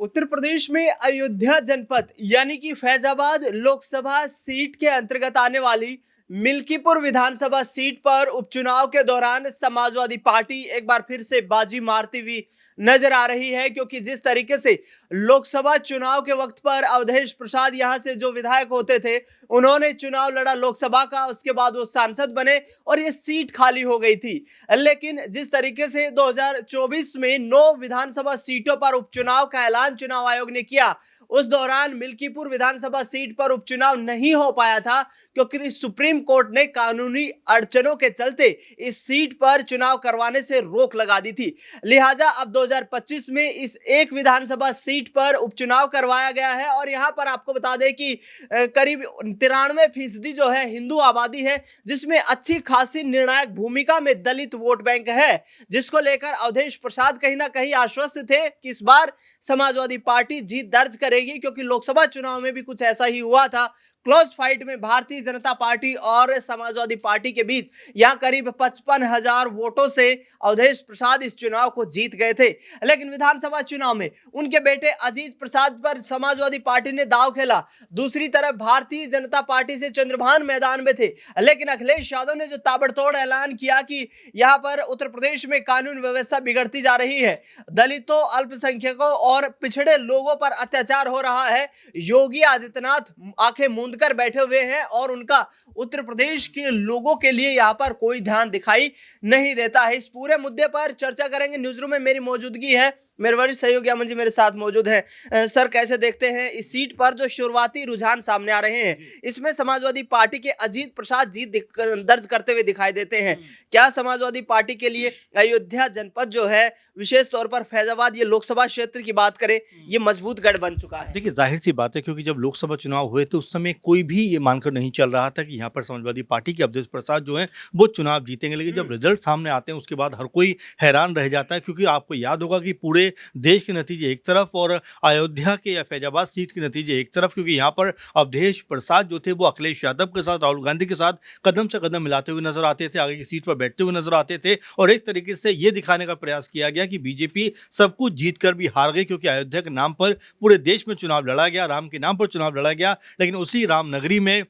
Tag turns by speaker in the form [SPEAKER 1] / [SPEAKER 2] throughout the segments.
[SPEAKER 1] उत्तर प्रदेश में अयोध्या जनपद यानी कि फैजाबाद लोकसभा सीट के अंतर्गत आने वाली मिल्कीपुर विधानसभा सीट पर उपचुनाव के दौरान समाजवादी पार्टी एक बार फिर से बाजी मारती हुई नजर आ रही है, क्योंकि जिस तरीके से लोकसभा चुनाव के वक्त पर अवधेश प्रसाद यहां से जो विधायक होते थे, उन्होंने चुनाव लड़ा लोकसभा का, उसके बाद वो सांसद बने और ये सीट खाली हो गई थी। लेकिन जिस तरीके से 2024 में 9 विधानसभा सीटों पर उपचुनाव का ऐलान चुनाव आयोग ने किया, उस दौरान मिल्कीपुर विधानसभा सीट पर उपचुनाव नहीं हो पाया था, क्योंकि सुप्रीम कोर्ट ने कानूनी अड़चनों के चलते इस सीट पर चुनाव करवाने से रोक लगा दी थी। लिहाजा अब 2025 में इस एक विधानसभा सीट पर उपचुनाव करवाया गया है और यहां पर आपको बता दें कि करीब 93% जो है हिंदू आबादी है, जिसमें अच्छी खासी निर्णायक भूमिका में दलित वोट बैंक है, जिसको लेकर अवधेश प्रसाद कहीं ना कहीं आश्वस्त थे कि इस बार समाजवादी पार्टी जीत दर्ज करेगी, क्योंकि लोकसभा चुनाव में भी कुछ ऐसा ही हुआ था। क्लोज फाइट में भारतीय जनता पार्टी और समाजवादी पार्टी के बीच यहां करीब 55,000 वोटों से अवधेश प्रसाद इस चुनाव को जीत गए थे। लेकिन विधानसभा चुनाव में उनके बेटे अजीत प्रसाद पर समाजवादी पार्टी ने दांव खेला। दूसरी तरफ भारतीय जनता पार्टी से चंद्रभान मैदान में थे, लेकिन अखिलेश यादव ने जो ताबड़तोड़ ऐलान किया कि यहां पर उत्तर प्रदेश में कानून व्यवस्था बिगड़ती जा रही है, दलितों, अल्पसंख्यकों और पिछड़े लोगों पर अत्याचार हो रहा है, योगी आदित्यनाथ आंखें मूंद कर बैठे हुए हैं और उनका उत्तर प्रदेश के लोगों के लिए यहां पर कोई ध्यान दिखाई नहीं देता है। इस पूरे मुद्दे पर चर्चा करेंगे। न्यूज रूम में मेरी मौजूदगी है, मेरे वरिष्ठ सहयोगी अमन जी मेरे साथ मौजूद हैं। सर, कैसे देखते हैं इस सीट पर जो शुरुआती रुझान सामने आ रहे हैं, इसमें समाजवादी पार्टी के अजीत प्रसाद जीत दर्ज करते हुए दिखाई देते हैं। क्या समाजवादी पार्टी के लिए अयोध्या जनपद जो है, विशेष तौर पर फैजाबाद ये लोकसभा क्षेत्र की बात करें, ये मजबूत गढ़ बन चुका है?
[SPEAKER 2] देखिए, जाहिर सी बात है, क्योंकि जब लोकसभा चुनाव हुए तो उस समय कोई भी ये मानकर नहीं चल रहा था कि यहाँ पर समाजवादी पार्टी के अवधेश प्रसाद जो हैं वो चुनाव जीतेंगे। लेकिन जब रिजल्ट सामने आते हैं उसके बाद हर कोई हैरान रह जाता है, क्योंकि आपको याद होगा कि पूरे देश के नतीजे एक तरफ और अयोध्या के या फैजाबाद सीट के नतीजे एक तरफ, क्योंकि यहाँ पर अवधेश प्रसाद जो थे वो अखिलेश यादव के साथ, राहुल गांधी के साथ कदम से कदम मिलाते हुए नजर आते थे, आगे की सीट पर बैठते हुए नजर आते थे और एक तरीके से ये दिखाने का प्रयास किया गया कि बीजेपी सब कुछ जीत कर भी हार गई, क्योंकि अयोध्या के नाम पर पूरे देश में चुनाव लड़ा गया, राम के नाम पर चुनाव लड़ा गया, लेकिन उसी रामनगरी में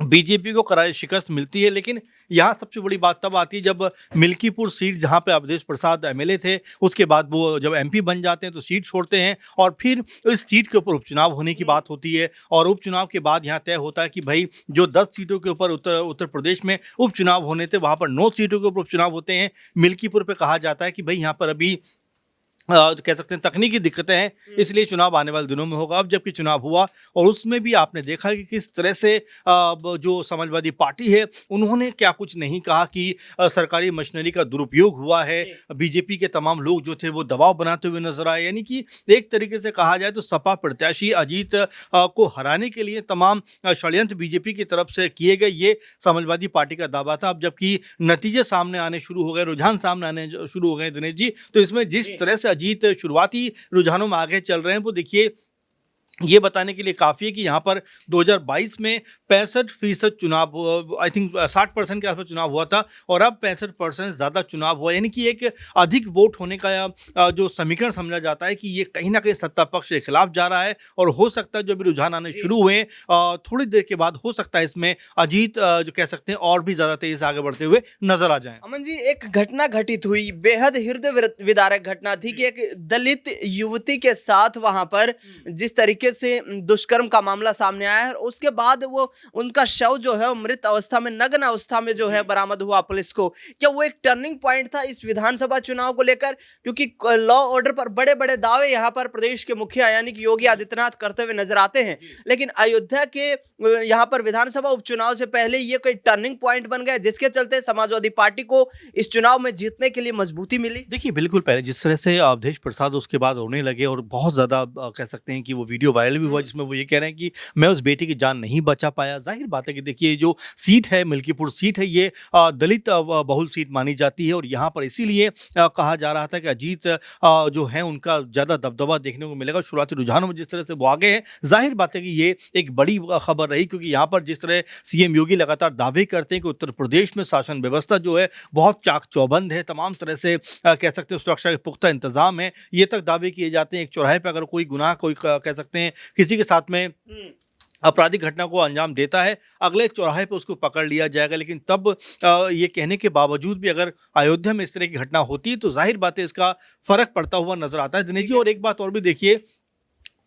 [SPEAKER 2] बीजेपी को करारी शिकस्त मिलती है। लेकिन यहाँ सबसे बड़ी बात तब आती है जब मिल्कीपुर सीट, जहाँ पे अवधेश प्रसाद एमएलए थे, उसके बाद वो जब एमपी बन जाते हैं तो सीट छोड़ते हैं और फिर इस सीट के ऊपर उपचुनाव होने की बात होती है और उपचुनाव के बाद यहाँ तय होता है कि भाई जो 10 सीटों के ऊपर उत्तर प्रदेश में उपचुनाव होने थे, वहाँ पर 9 सीटों के ऊपर उपचुनाव होते हैं। मिल्कीपुर पर कहा जाता है कि भाई यहाँ पर अभी कह सकते हैं तकनीकी दिक्कतें हैं, इसलिए चुनाव आने वाले दिनों में होगा। अब जबकि चुनाव हुआ और उसमें भी आपने देखा कि किस तरह से जो समाजवादी पार्टी है उन्होंने क्या कुछ नहीं कहा कि सरकारी मशीनरी का दुरुपयोग हुआ है। बीजेपी के तमाम लोग जो थे वो दबाव बनाते हुए नजर आए, यानी कि एक तरीके से कहा जाए तो सपा प्रत्याशी अजीत को हराने के लिए तमाम षड्यंत्र बीजेपी की तरफ से किए गए, ये समाजवादी पार्टी का दावा था। अब जबकि नतीजे सामने आने शुरू हो गए, रुझान सामने आने शुरू हो गए दिनेश जी, तो इसमें जिस तरह से अजीत शुरुआती रुझानों में आगे चल रहे हैं वो देखिए ये बताने के लिए काफ़ी है कि यहाँ पर 2022 में 65% चुनाव, आई थिंक 60% के आसपास चुनाव हुआ था और अब 65% ज़्यादा चुनाव हुआ, यानी कि एक अधिक वोट होने का जो समीकरण समझा जाता है कि ये कहीं ना कहीं सत्ता पक्ष के खिलाफ जा रहा है और हो सकता है जो भी रुझान आने शुरू हुए थोड़ी देर के बाद हो सकता है इसमें अजीत जो कह सकते हैं और भी ज़्यादा तेजी से आगे बढ़ते हुए नजर आ जाए।
[SPEAKER 1] अमन जी, एक घटना घटित हुई, बेहद हृदय विदारक घटना थी कि एक दलित युवती के साथ वहां पर जिस तरीके से दुष्कर्म का मामला सामने आया है, उसके बाद वो उनका शव जो है मृत अवस्था में, नग्न अवस्था में जो है बरामद हुआ पुलिस को। क्या वो एक टर्निंग पॉइंट था इस विधानसभा चुनाव को लेकर? क्योंकि लॉ ऑर्डर पर बड़े बड़े दावे यहाँ पर प्रदेश के मुखिया यानी कि योगी आदित्यनाथ करते हुए नजर आते हैं, लेकिन अयोध्या के यहाँ पर विधानसभा उपचुनाव से पहले ये कोई टर्निंग पॉइंट बन गया जिसके चलते समाजवादी पार्टी को इस चुनाव में जीतने के लिए मजबूती मिली?
[SPEAKER 2] देखिए, बिल्कुल पहले जिस तरह से अवधेश प्रसाद उसके बाद रोने लगे और बहुत ज़्यादा कह सकते हैं कि वो वीडियो वीडियो वायरल भी हुआ जिसमें वो ये कह रहे हैं कि मैं उस बेटी की जान नहीं बचा पाया। जाहिर बात है कि देखिए जो सीट है, मिल्कीपुर सीट है, ये दलित बहुल सीट मानी जाती है और यहाँ पर इसीलिए कहा जा रहा था कि अजीत जो है उनका ज़्यादा दबदबा देखने को मिलेगा। शुरुआती रुझानों में जिस तरह से वो आगे हैं, जाहिर बात है कि ये एक बड़ी खबर रही, क्योंकि यहाँ पर जिस तरह सीएम योगी लगातार दावे करते हैं कि उत्तर प्रदेश में शासन व्यवस्था जो है बहुत चाक चौबंद है, तमाम तरह से कह सकते हैं सुरक्षा के पुख्ता इंतजाम है। ये तक दावे किए जाते हैं एक चौराहे पर अगर कोई गुनाह कोई कह सकते हैं किसी के साथ में आपराधिक घटना को अंजाम देता है, अगले चौराहे पे उसको पकड़ लिया जाएगा। लेकिन तब ये कहने के बावजूद भी अगर अयोध्या में इस तरह की घटना होती है तो जाहिर बात है इसका फर्क पड़ता हुआ नजर आता है दिनेश जी। और एक बात और भी देखिए,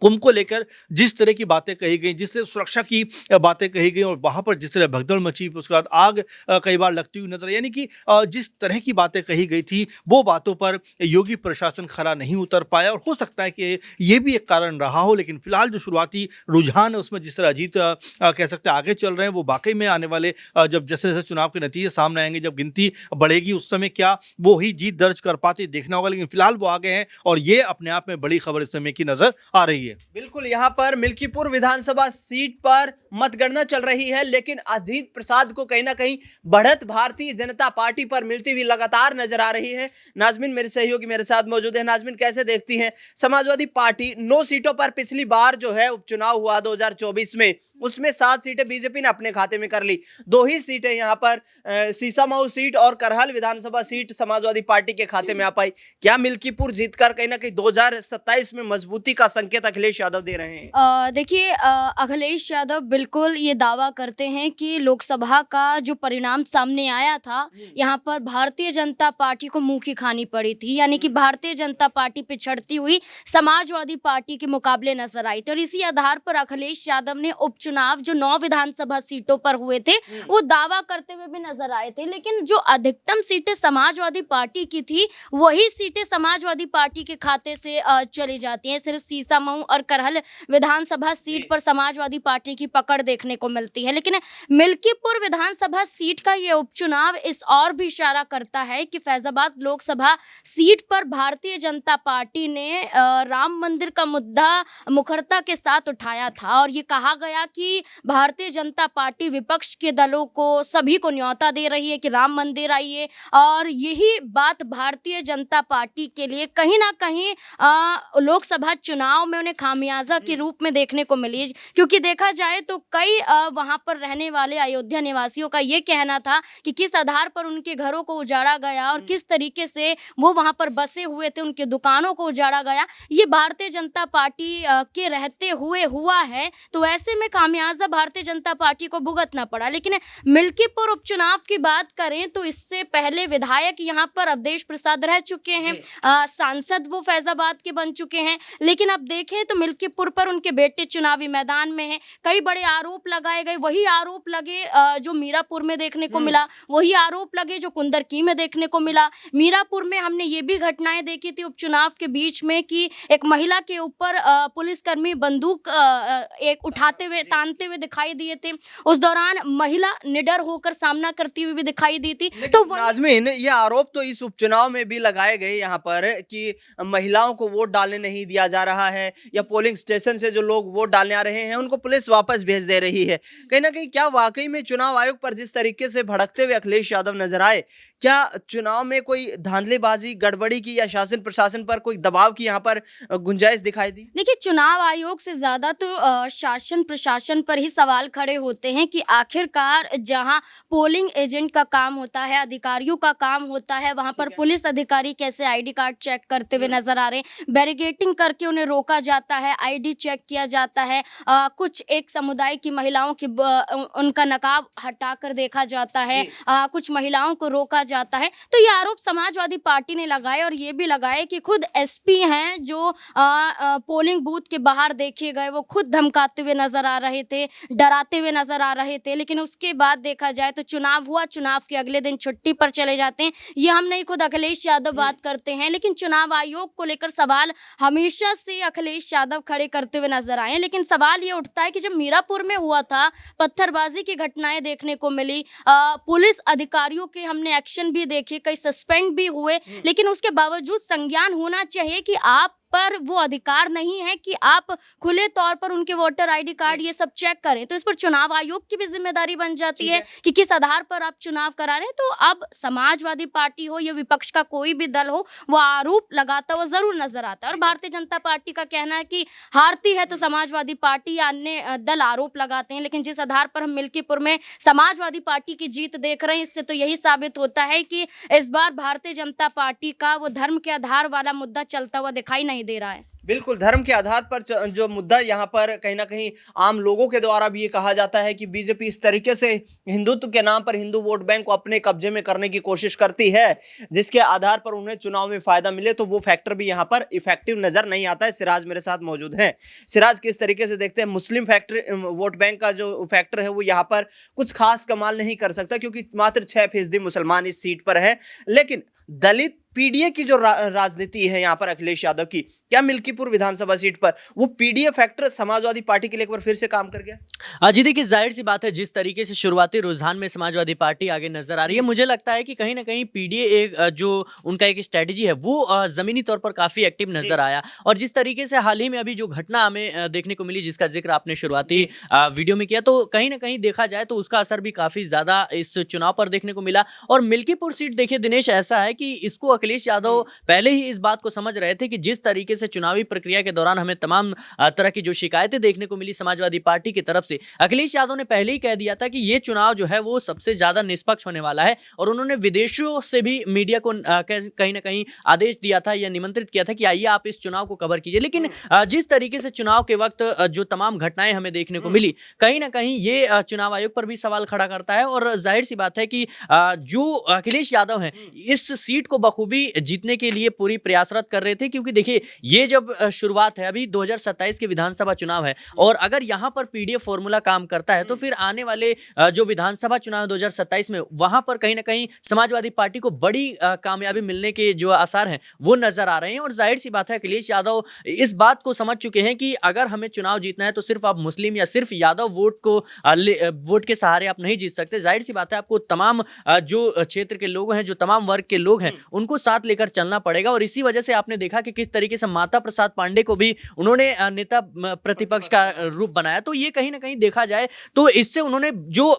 [SPEAKER 2] कुंभ को लेकर जिस तरह की बातें कही गई, जिस तरह सुरक्षा की बातें कही गई और वहां पर जिस तरह भगदड़ मची, उसके बाद आग कई बार लगती हुई नजर, यानी कि जिस तरह की बातें कही गई थी वो बातों पर योगी प्रशासन खरा नहीं उतर पाया और हो सकता है कि ये भी एक कारण रहा हो। लेकिन फिलहाल जो शुरुआती रुझान है उसमें जिस तरह अजीत कह सकते हैं आगे चल रहे हैं, वो वाकई में आने वाले जब जैसे जैसे चुनाव के नतीजे सामने आएंगे, जब गिनती बढ़ेगी, उस समय क्या वो ही जीत दर्ज कर पाते देखना होगा। लेकिन फिलहाल वो आगे हैं और ये अपने आप में बड़ी खबर इस समय की नजर आ रही है।
[SPEAKER 1] बिल्कुल, यहाँ पर मिल्कीपुर विधानसभा सीट पर मतगणना चल रही है, लेकिन अजीत प्रसाद को कहीं ना कहीं बढ़त भारतीय जनता पार्टी पर मिलती हुई लगातार नजर आ रही है। नाजमीन मेरे सहयोगी मेरे साथ मौजूद है। नाजमीन, कैसे देखती हैं समाजवादी पार्टी 9 सीटों पर पिछली बार जो है उपचुनाव हुआ 2024 में, उसमें 7 सीटें बीजेपी ने अपने खाते में कर ली, 2 ही सीटें यहाँ पर सीसामऊ सीट और करहल विधानसभा सीट समाजवादी पार्टी के खाते में आ पाई। क्या मिल्कीपुर जीतकर कहीं ना कहीं 2027 में मजबूती का संकेत अखिलेश यादव दे रहे हैं?
[SPEAKER 3] देखिए, अखिलेश यादव बिल्कुल ये दावा करते हैं कि लोकसभा का जो परिणाम सामने आया था, यहाँ पर भारतीय जनता पार्टी को मुंह की खानी पड़ी थी, यानी कि भारतीय जनता पार्टी पिछड़ती हुई समाजवादी पार्टी के मुकाबले नजर आई थी। और इसी आधार पर अखिलेश यादव ने उपचुनाव जो 9 विधानसभा सीटों पर हुए थे वो दावा करते हुए भी नजर आए थे, लेकिन जो अधिकतम सीटें समाजवादी पार्टी की थी वही सीटें समाजवादी पार्टी के खाते से चली जाती हैं। सिर्फ सीसामऊ और करहल विधानसभा सीट पर समाजवादी पार्टी की पकड़ देखने को मिलती है, लेकिन मिल्कीपुर विधानसभा सीट का ये उपचुनाव इस और भी इशारा करता है कि फैजाबाद लोकसभा सीट पर भारतीय जनता पार्टी ने राम मंदिर का मुद्दा मुखरता के साथ उठाया था और ये कहा गया कि भारतीय जनता पार्टी विपक्ष के दलों को सभी को न्योता दे रही है कि राम मंदिर आइए, और यही बात भारतीय जनता पार्टी के लिए कहीं ना कहीं लोकसभा चुनाव में उन्हें खामियाजा के रूप में देखने को मिली। क्योंकि देखा जाए तो कई वहां पर रहने वाले अयोध्या निवासियों का ये कहना था कि किस आधार पर उनके घरों को उजाड़ा गया और किस तरीके से वो वहां पर बसे हुए थे, उनके दुकानों को उजाड़ा गया, ये भारतीय जनता पार्टी के रहते हुए हुआ है। तो ऐसे में खामियाजा भारतीय जनता पार्टी को भुगतना पड़ा। लेकिन मिल्कीपुर उपचुनाव की बात करें तो इससे पहले विधायक यहाँ पर अवधेश प्रसाद रह चुके हैं, सांसद वो फैजाबाद के बन चुके हैं, लेकिन अब देखें तो मिल्कीपुर पर उनके बेटे चुनावी मैदान में हैं। कई बड़े आरोप लगाए गए, वही आरोप लगे जो मीरापुर में देखने को मिला, वही आरोप लगे जो कुंदरकी में देखने को मिला। मीरापुर में हमने ये भी घटनाएं देखी थी उपचुनाव के बीच में कि एक महिला के ऊपर पुलिसकर्मी बंदूक एक उठाते हुए तानते हुए दिखाई दिए थे। उस दौरान महिला निडर होकर सामना करती हुई भी दिखाई दी थी। तो
[SPEAKER 1] नाजमीन, ये आरोप तो इस उपचुनाव में भी लगाए गए यहाँ पर कि महिलाओं को वोट डालने नहीं दिया जा रहा है, या पोलिंग स्टेशन से जो लोग वोट डालने आ रहे हैं उनको पुलिस वापस भेज दे रही है। कहीं ना कहीं क्या वाकई में चुनाव आयोग पर जिस तरीके से भड़कते हुए अखिलेश यादव नजर आए, क्या चुनाव में कोई धांधलीबाजी गड़बड़ी की या शासन प्रशासन पर कोई दबाव की यहाँ पर गुंजाइश दिखाई दी?
[SPEAKER 3] देखिए, चुनाव आयोग से ज्यादा तो शासन प्रशासन पर ही सवाल खड़े होते हैं कि आखिरकार जहां पोलिंग एजेंट का काम होता है, अधिकारियों का काम होता है, वहां पर पुलिस अधिकारी कैसे आईडी कार्ड चेक करते हुए नजर आ रहे हैं, बैरिकेटिंग करके उन्हें रोका जाता है, आईडी चेक किया जाता है, कुछ एक समुदाय की महिलाओं की उनका नकाब हटाकर देखा जाता है, कुछ महिलाओं को रोका जाता है। तो ये आरोप समाजवादी पार्टी ने लगाए और ये भी लगाए कि खुद एसपी हैं जो पोलिंग बूथ के बाहर देखे गए, वो खुद धमकाते हुए नजर आ रहे थे, डराते हुए नजर आ रहे थे। लेकिन उसके बाद देखा जाए तो चुनाव हुआ, चुनाव के अगले दिन छुट्टी पर चले जाते हैं। ये हम नहीं, खुद अखिलेश यादव बात करते हैं। लेकिन चुनाव आयोग को लेकर सवाल हमेशा से अखिलेश यादव खड़े करते हुए नजर आए। लेकिन सवाल ये उठता है कि जब मीरापुर में हुआ था, पत्थरबाजी की घटनाएं देखने को मिली, पुलिस अधिकारियों के हमने एक्शन भी देखे, कई सस्पेंड भी हुए, लेकिन उसके बावजूद संज्ञान होना चाहिए कि आप पर वो अधिकार नहीं है कि आप खुले तौर पर उनके वोटर आईडी कार्ड ये सब चेक करें। तो इस पर चुनाव आयोग की भी जिम्मेदारी बन जाती है कि किस आधार पर आप चुनाव करा रहे हैं। तो अब समाजवादी पार्टी हो या विपक्ष का कोई भी दल हो, वो आरोप लगाता हुआ जरूर नजर आता है। और भारतीय जनता पार्टी का कहना है कि हारती है तो समाजवादी पार्टी या अन्य दल आरोप लगाते हैं, लेकिन जिस आधार पर हम मिल्कीपुर में समाजवादी पार्टी की जीत देख रहे हैं, इससे तो यही साबित होता है कि इस बार भारतीय जनता पार्टी का वो धर्म के आधार वाला मुद्दा चलता हुआ दिखाई नहीं दे रहा है।
[SPEAKER 1] बिल्कुल, धर्म के आधार पर जो मुद्दा यहाँ पर कहीं ना कहीं आम लोगों के द्वारा भी ये कहा जाता है कि बीजेपी इस तरीके से हिंदुत्व के नाम पर हिंदू वोट बैंक को अपने कब्जे में करने की कोशिश करती है, जिसके आधार पर उन्हें चुनाव में फायदा मिले, तो वो फैक्टर भी यहाँ पर इफेक्टिव नजर नहीं आता है। सिराज मेरे साथ मौजूद हैं। सिराज, किस तरीके से देखते हैं मुस्लिम फैक्टर वोट बैंक का जो फैक्टर है वो यहाँ पर कुछ खास कमाल नहीं कर सकता, क्योंकि मात्र 6% मुसलमान इस सीट पर है, लेकिन दलित पीडीए की जो राजनीति है यहाँ पर अखिलेश यादव की, क्या मिल्कीपुर विधानसभा सीट पर वो पीडीए फैक्टर समाजवादी पार्टी के लिए एक बार फिर से काम कर गया?
[SPEAKER 4] जी देखिए, जाहिर सी बात है, जिस तरीके से शुरुआती रुझान में समाजवादी पार्टी आगे नजर आ रही है, मुझे लगता है कि कहीं ना कहीं पीडीए एक जो उनका एक स्ट्रेटजी है वो जमीनी तौर पर काफी एक्टिव नजर आया। और जिस तरीके से हाल ही में अभी जो घटना हमें देखने को मिली, जिसका जिक्र आपने शुरुआती वीडियो में किया, तो कहीं ना कहीं देखा जाए तो उसका असर भी काफी ज्यादा इस चुनाव पर देखने को मिला। और मिल्कीपुर सीट देखिए दिनेश, ऐसा है कि इसको अखिलेश यादव पहले ही इस बात को समझ रहे थे कि जिस तरीके से चुनावी प्रक्रिया के दौरान हमें तमाम तरह की जो शिकायतें देखने को मिली समाजवादी पार्टी की तरफ से, अखिलेश यादव ने पहले ही कह दिया था कि ये चुनाव जो है वो सबसे ज्यादा निष्पक्ष होने वाला है। और उन्होंने विदेशों से भी मीडिया को कहीं ना कहीं आदेश दिया था या निमंत्रित किया था कि आइए आप इस चुनाव को कवर कीजिए। लेकिन जिस तरीके से चुनाव के वक्त जो तमाम घटनाएं हमें देखने को मिली, कहीं ना कहीं ये चुनाव आयोग पर भी सवाल खड़ा करता है। और जाहिर सी बात है कि जो अखिलेश यादव हैं इस सीट को बखूबी जीतने के लिए पूरी प्रयासरत कर रहे थे, क्योंकि देखिए ये जब शुरुआत है, अभी 2027 के विधानसभा चुनाव है, और अगर यहां पर पीडीए फॉर्मूला काम करता है तो फिर आने वाले जो विधानसभा चुनाव 2027 में वहां पर कहीं ना कहीं समाजवादी पार्टी को बड़ी कामयाबी मिलने के जो आसार हैं वो नजर आ रहे हैं। और जाहिर सी बात है, अखिलेश यादव इस बात को समझ चुके हैं कि अगर हमें चुनाव जीतना है तो सिर्फ आप मुस्लिम या सिर्फ यादव वोट के सहारे आप नहीं जीत सकते। जाहिर सी बात है, आपको तमाम जो क्षेत्र के लोग हैं, जो तमाम वर्ग के लोग हैं, उनको साथ लेकर चलना पड़ेगा। और इसी वजह से आपने देखा कि किस तरीके से माता प्रसाद पांडे को भी उन्होंने नेता प्रतिपक्ष का रूप बनाया। तो ये कहीं ना कहीं देखा जाए तो इससे उन्होंने जो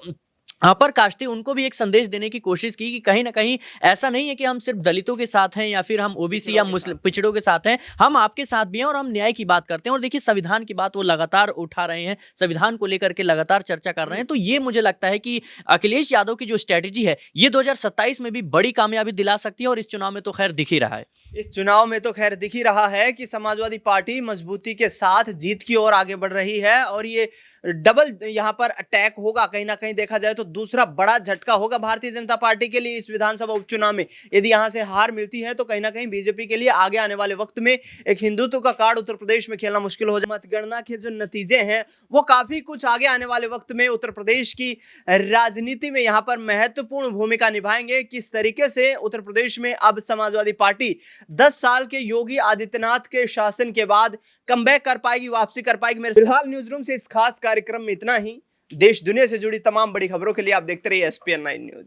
[SPEAKER 4] अपर कास्ट थी उनको भी एक संदेश देने की कोशिश की कि कहीं ना कहीं ऐसा नहीं है कि हम सिर्फ दलितों के साथ हैं या फिर हम ओबीसी या मुस्लिम पिछड़ों के साथ हैं, हम आपके साथ भी हैं और हम न्याय की बात करते हैं। और देखिए, संविधान की बात वो लगातार उठा रहे हैं, संविधान को लेकर के लगातार चर्चा कर रहे हैं। तो ये मुझे लगता है कि अखिलेश यादव की जो स्ट्रेटेजी है ये 2027 में भी बड़ी कामयाबी दिला सकती है। और इस चुनाव में तो खैर दिख ही रहा है,
[SPEAKER 1] इस चुनाव में तो खैर दिख ही रहा है कि समाजवादी पार्टी मजबूती के साथ जीत की ओर आगे बढ़ रही है। और ये डबल यहाँ पर अटैक होगा, कहीं ना कहीं देखा जाए तो दूसरा बड़ा झटका होगा भारतीय जनता पार्टी के लिए इस विधानसभा उपचुनाव में। यदि यहाँ से हार मिलती है तो कहीं ना कहीं बीजेपी के लिए आगे आने वाले वक्त में एक हिंदुत्व का कार्ड उत्तर प्रदेश में खेलना मुश्किल हो जाए। मतगणना के जो नतीजे हैं वो काफी कुछ आगे आने वाले वक्त में उत्तर प्रदेश की राजनीति में यहाँ पर महत्वपूर्ण भूमिका निभाएंगे। किस तरीके से उत्तर प्रदेश में अब समाजवादी पार्टी 10 साल के योगी आदित्यनाथ के शासन के बाद कमबैक कर पाएगी, वापसी कर पाएगी। मेरे फिलहाल न्यूज रूम से इस खास कार्यक्रम में इतना ही। देश दुनिया से जुड़ी तमाम बड़ी खबरों के लिए आप देखते रहिए SPN 9 न्यूज।